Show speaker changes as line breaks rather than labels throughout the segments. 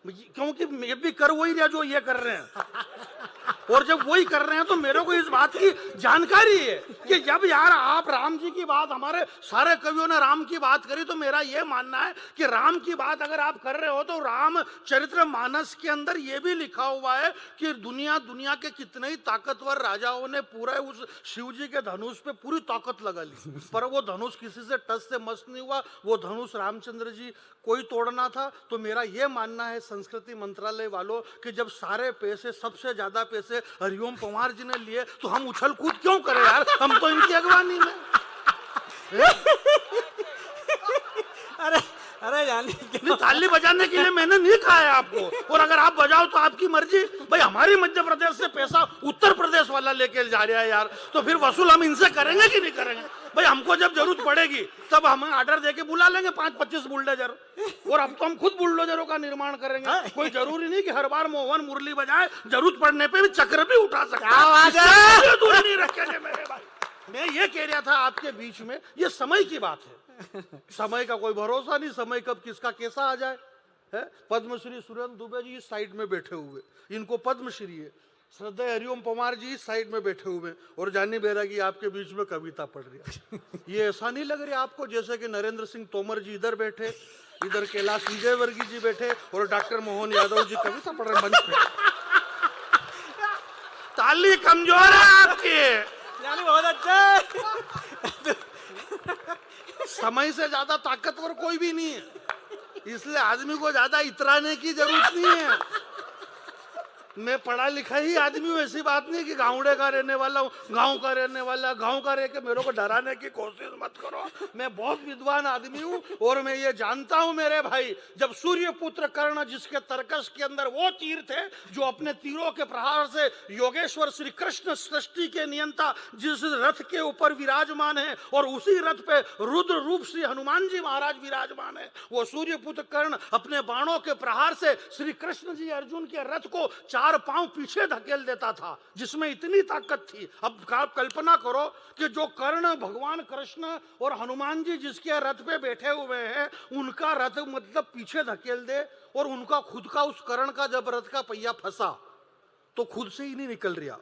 क्योंकि मैं भी कर वही रहा जो ये कर रहे हैं, और जब वही कर रहे हैं तो मेरे को इस बात की जानकारी है कि जब यार आप राम जी की बात, हमारे सारे कवियों ने राम की बात करी, तो मेरा ये मानना है कि राम की बात अगर आप कर रहे हो तो राम चरित्र मानस के अंदर ये भी लिखा हुआ है कि दुनिया के कितने ही ताकतवर राजाओं ने पूरा उस शिव जी के धनुष पे पूरी ताकत लगा ली, पर वो धनुष किसी से टस से मस नहीं हुआ। वो धनुष रामचंद्र जी कोई तोड़ना था। तो मेरा ये मानना है संस्कृति मंत्रालय वालों कि जब सारे पैसे, सबसे ज्यादा पैसे हरिओम पंवार जी ने लिए, तो हम उछल कूद क्यों करें यार, हम तो इनकी अगवानी में।
अरे अरे यानी
ताली बजाने के लिए मैंने नहीं कहा है आपको, और अगर आप बजाओ तो आपकी मर्जी। भाई हमारी मध्य प्रदेश से पैसा उत्तर प्रदेश वाला लेके जा रहा है यार, तो फिर वसूल हम इनसे करेंगे कि नहीं करेंगे? भाई हमको जब जरूरत पड़ेगी तब हम ऑर्डर देके बुला लेंगे 5-25 बुलडोजर, और अब तो हम खुद बुलडोजरों का निर्माण करेंगे। कोई जरूरी नहीं कि हर बार मोहन मुरली बजाए, जरूरत पड़ने पे भी चक्र भी उठा सकते हैं। दूर नहीं रखेंगे मेरे भाई। मैं ये कह रहा था आपके बीच में, ये समय की बात है, समय का कोई भरोसा नहीं, समय कब किसका कैसा आ जाए है। पद्मश्री सुरेंद्र दुबे जी इस साइड में बैठे हुए, इनको पद्मश्री है। श्रद्धेय हरिओम पंवार जी इस साइड में बैठे हुए, और जानी बैरागी आपके बीच में कविता पढ़ रही है। ये ऐसा नहीं लग रहा आपको जैसे कि नरेंद्र सिंह तोमर जी इधर बैठे, इधर कैलाश विजयवर्गीय जी बैठे, और डॉक्टर मोहन यादव जी कविता पढ़ रहे मंच पे? ताली कमजोर है आपकी।
बहुत अच्छा।
समय से ज्यादा ताकतवर कोई भी नहीं है, इसलिए आदमी को ज्यादा इतराने की जरूरत नहीं है। मैं पढ़ा लिखा ही आदमी हूँ, ऐसी बात नहीं कि गाँवड़े का रहने वाला हूँ, गाँव का रहने वाला, गाँव का रह के मेरे को डराने की कोशिश मत करो। मैं बहुत विद्वान आदमी हूँ, और मैं ये जानता हूँ मेरे भाई, जब सूर्य पुत्र कर्ण जिसके तर्कस के अंदर वो तीर थे जो अपने तीरों के प्रहार से योगेश्वर श्री कृष्ण सृष्टि के नियंता जिस रथ के ऊपर विराजमान है, और उसी रथ पे रुद्र रूप श्री हनुमान जी महाराज विराजमान है, वो सूर्य पुत्र कर्ण अपने बाणों के प्रहार से श्री कृष्ण जी अर्जुन के रथ को 4 पांव पीछे धकेल देता था, जिसमें इतनी ताकत थी। अब आप कल्पना करो कि जो कर्ण भगवान कृष्ण और हनुमान जी जिसके रथ पे बैठे हुए हैं, उनका रथ मतलब पीछे धकेल दे, और उनका खुद का उस कर्ण का जब रथ का पहिया फंसा तो खुद से ही नहीं निकल रहा।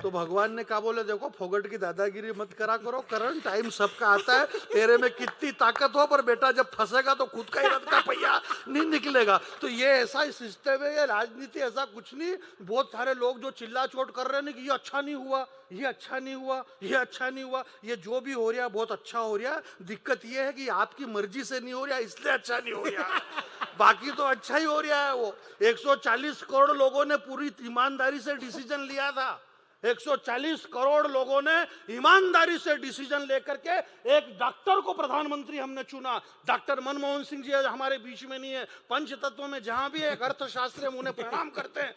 तो भगवान ने कहा, बोले देखो फोगट की दादागिरी मत करा करो करण, टाइम सबका आता है, तेरे में कितनी ताकत हो पर बेटा जब फंसेगा तो खुद का ही रथ का पहिया नहीं निकलेगा। तो ये ऐसा सिस्टम है, ये राजनीति ऐसा कुछ नहीं। बहुत सारे लोग जो चिल्ला चोट कर रहे हैं कि ये अच्छा नहीं हुआ, ये अच्छा नहीं हुआ, ये अच्छा नहीं हुआ, ये जो भी हो रहा बहुत अच्छा हो रहा। दिक्कत ये है कि आपकी मर्जी से नहीं हो रहा, इसलिए अच्छा नहीं हो रहा, बाकी तो अच्छा ही हो रहा है। वो 140 करोड़ लोगों ने पूरी ईमानदारी से डिसीजन लिया था, 140 करोड़ लोगों ने ईमानदारी से डिसीजन लेकर के एक डॉक्टर को प्रधानमंत्री हमने चुना। डॉक्टर मनमोहन सिंह जी हमारे बीच में नहीं है, पंच तत्वों में जहां भी एक अर्थशास्त्री हम उन्हें प्रणाम करते हैं।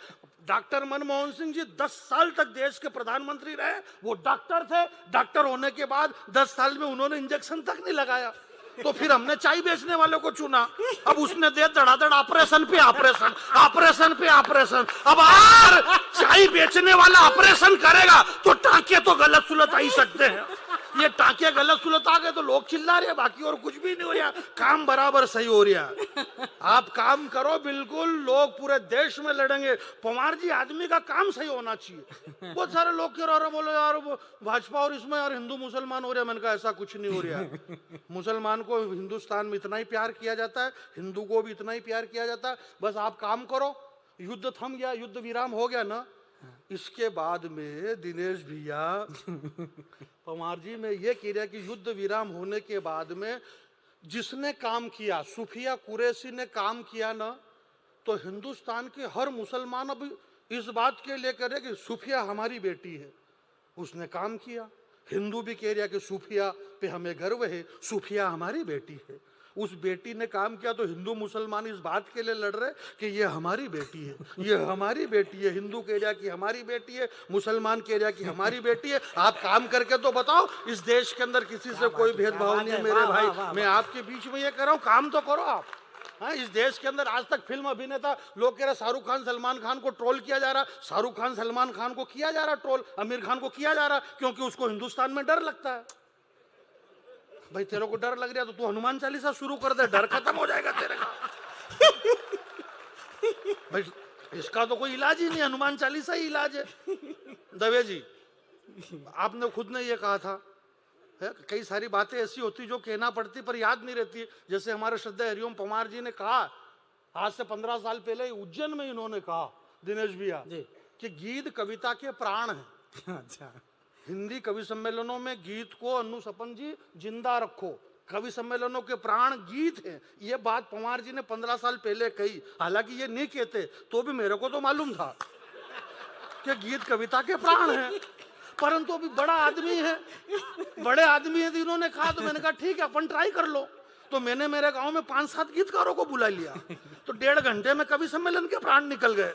डॉक्टर मनमोहन सिंह जी 10 साल तक देश के प्रधानमंत्री रहे, वो डॉक्टर थे। डॉक्टर होने के बाद 10 साल में उन्होंने इंजेक्शन तक नहीं लगाया, तो फिर हमने चाय बेचने वालों को चुना। अब उसने दे धड़ाधड़ ऑपरेशन पे ऑपरेशन, ऑपरेशन पे ऑपरेशन। अब यार चाय बेचने वाला ऑपरेशन करेगा तो टांके तो गलत सुलत आ ही सकते हैं। ये टांके गलत सुलत आ गए तो लोग चिल्ला रहे, बाकी और कुछ भी नहीं हो रहा, काम बराबर सही हो रहा। आप काम करो बिल्कुल, लोग पूरे देश में लड़ेंगे। पंवार जी आदमी का काम सही होना चाहिए। बहुत सारे लोग कह रहे बोले यार वो भाजपा और इसमें यार हिंदू मुसलमान हो रहा है। मैंने कहा ऐसा कुछ नहीं हो रहा। मुसलमान को हिंदुस्तान में इतना ही प्यार किया जाता है, हिंदू को भी इतना ही प्यार किया जाता है। बस आप काम करो, युद्ध थम गया, युद्ध विराम हो गया ना, इसके बाद में दिनेश भैया पंवार जी में ये कह रहा कि युद्ध विराम होने के बाद में जिसने काम किया, सुफिया कुरैशी ने काम किया ना, तो हिंदुस्तान के हर मुसलमान अब इस बात के लिए करे कि सुफिया हमारी बेटी है, उसने काम किया। हिंदू भी कह रहा कि सुफिया पे हमें गर्व है, सुफिया हमारी बेटी है। उस बेटी ने काम किया तो हिंदू मुसलमान इस बात के लिए लड़ रहे कि ये हमारी बेटी है, ये हमारी बेटी है। हिंदू कह रहा कि हमारी बेटी है, मुसलमान कह रहा कि हमारी बेटी है। आप काम करके तो बताओ, इस देश के अंदर किसी से कोई भेदभाव नहीं है मेरे भाई। मैं आपके बीच में ये कर रहा हूँ, काम तो करो आप। हाँ, इस देश के अंदर आज तक फिल्म अभिनेता लोग कह रहे शाहरुख खान सलमान खान को ट्रोल किया जा रहा, शाहरुख खान सलमान खान को किया जा रहा ट्रोल, आमिर खान को किया जा रहा, क्योंकि उसको हिंदुस्तान में डर लगता है। भाई तेरे को डर लग रहा है तो तू हनुमान चालीसा शुरू कर दे, डर खत्म हो जाएगा तेरे का। भाई इसका तो कोई इलाज ही नहीं, हनुमान चालीसा ही इलाज है। दवे जी, आपने खुद ने ये कहा था है, कई सारी बातें ऐसी होती जो कहना पड़ती पर याद नहीं रहती। जैसे हमारे श्रद्धेय हरिओम पवार जी ने कहा आज से 15 साल पहले उज्जैन में, इन्होंने कहा दिनेश भैया
जी।
कि गीत कविता के प्राण हैं।
अच्छा,
हिंदी कवि सम्मेलनों में गीत को अन्नू सपन जी जिंदा रखो, कवि सम्मेलनों के प्राण गीत हैं। ये बात पवार जी ने 15 साल पहले कही, हालांकि ये नहीं कहते तो भी मेरे को तो मालूम था कि गीत कविता के प्राण हैं, परंतु अभी बड़ा आदमी है, बड़े आदमी है तो इन्होंने कहा, तो मैंने कहा ठीक है अपन ट्राई कर लो। तो मैंने मेरे गांव में 5-7 गीतकारों को बुला लिया, तो 1.5 घंटे में कवि सम्मेलन के प्राण निकल गए।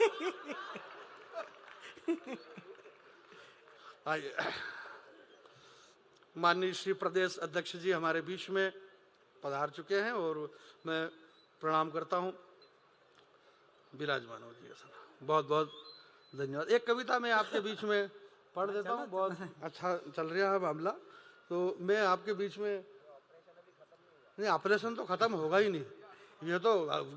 आइए, माननीय श्री प्रदेश अध्यक्ष जी हमारे बीच में पधार चुके हैं और मैं प्रणाम करता हूं। विराजमान हो जी, बहुत बहुत धन्यवाद। एक कविता मैं आपके बीच में पढ़ देता हूँ, बहुत अच्छा चल रहा है मामला, तो मैं आपके बीच में, नहीं ऑपरेशन तो खत्म होगा ही नहीं, ये तो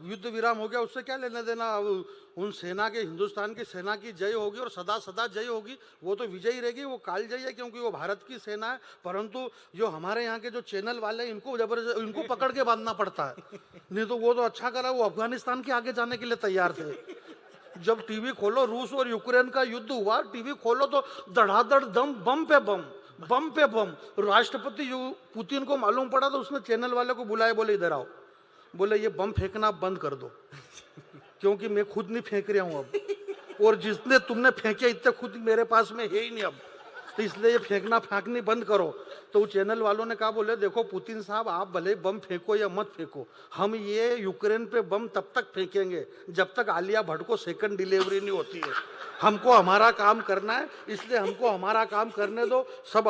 युद्ध विराम हो गया, उससे क्या लेना देना। अब उन सेना के, हिंदुस्तान की सेना की जय होगी और सदा सदा जय होगी, वो तो विजयी रहेगी, वो काल जय है क्योंकि वो भारत की सेना है। परंतु जो हमारे यहाँ के जो चैनल वाले हैं इनको जबरदस्त, इनको पकड़ के बांधना पड़ता है, नहीं तो वो तो अच्छा करा, वो अफगानिस्तान के आगे जाने के लिए तैयार थे। जब टीवी खोलो रूस और यूक्रेन का युद्ध हुआ, टीवी खोलो तो धड़ाधड़ दम, बम पे बम, बम पे बम। राष्ट्रपति पुतिन को मालूम पड़ा तो उसने चैनल वाले को बुलाया, बोले इधर आओ, बोले ये बम फेंकना बंद कर दो क्योंकि मैं खुद नहीं फेंक रहा हूं अब, और जितने तुमने फेंके इतने खुद मेरे पास में है ही नहीं अब, तो इसलिए ये फेंकना फांकनी बंद करो। तो चैनल वालों ने कहा, बोले देखो पुतिन साहब आप भले बम फेंको या मत फेंको, हम ये यूक्रेन पे बम तब तक फेंकेंगे जब तक आलिया भट्ट को सेकंड डिलीवरी नहीं होती है। हमको हमारा काम करना है, इसलिए हमको हमारा काम करने दो। सब